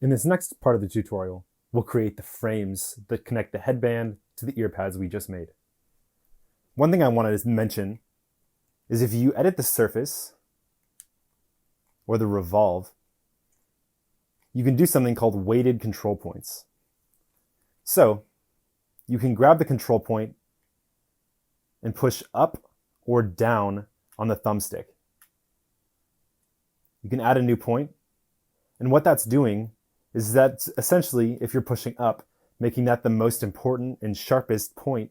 In this next part of the tutorial, we'll create the frames that connect the headband to the ear pads we just made. One thing I wanted to mention is if you edit the surface or the revolve, you can do something called weighted control points. So you can grab the control point and push up or down on the thumbstick. You can add a new point, and what that's doing is that essentially, if you're pushing up, making that the most important and sharpest point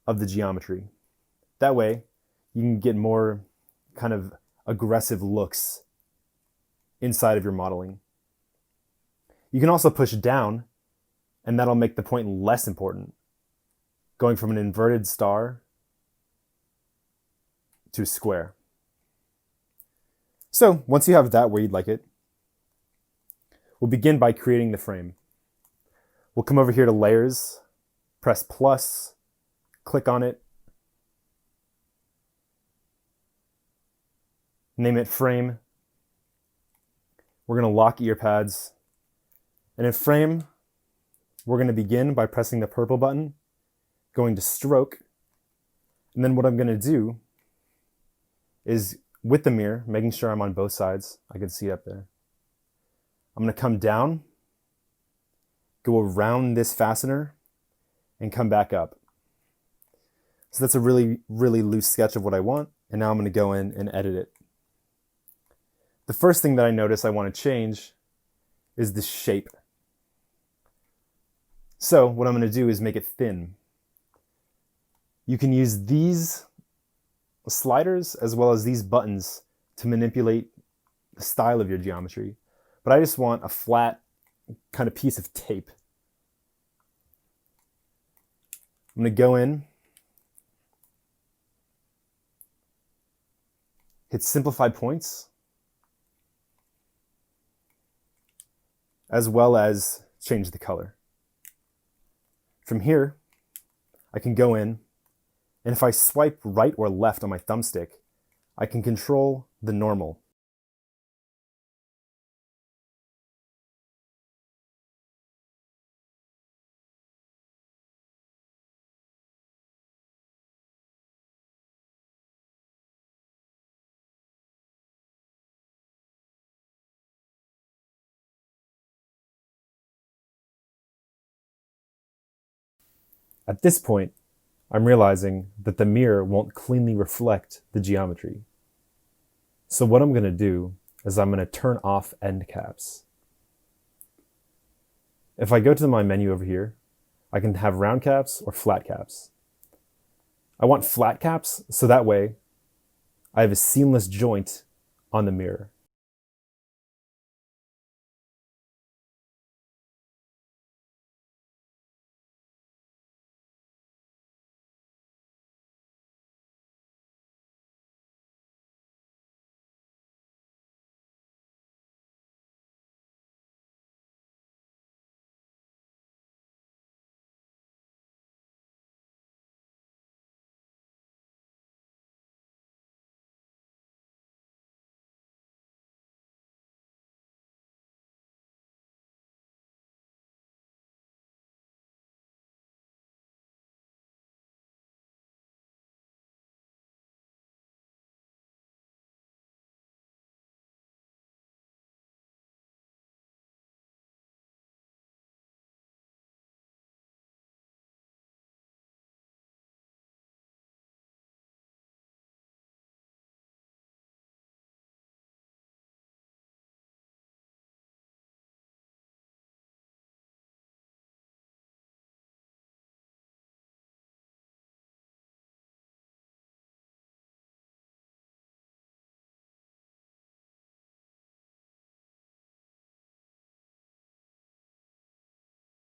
of the geometry. That way, you can get more kind of aggressive looks inside of your modeling. You can also push down, and that'll make the point less important, going from an inverted star to a square. So once you have that where you'd like it, we'll begin by creating the frame. We'll come over here to Layers, press plus, click on it, name it Frame. We're going to lock ear pads. And in Frame, we're going to begin by pressing the purple button, going to Stroke, and then what I'm going to do is with the mirror, making sure I'm on both sides. I can see it up there. I'm going to come down, go around this fastener, and come back up. So that's a really, really loose sketch of what I want, and now I'm going to go in and edit it. The first thing that I notice I want to change is the shape. So what I'm going to do is make it thin. You can use these sliders as well as these buttons to manipulate the style of your geometry. But I just want a flat kind of piece of tape. I'm going to go in, hit Simplify Points, as well as change the color. From here, I can go in, and if I swipe right or left on my thumbstick, I can control the normal. At this point, I'm realizing that the mirror won't cleanly reflect the geometry. So what I'm going to do is I'm going to turn off end caps. If I go to my menu over here, I can have round caps or flat caps. I want flat caps so that way I have a seamless joint on the mirror.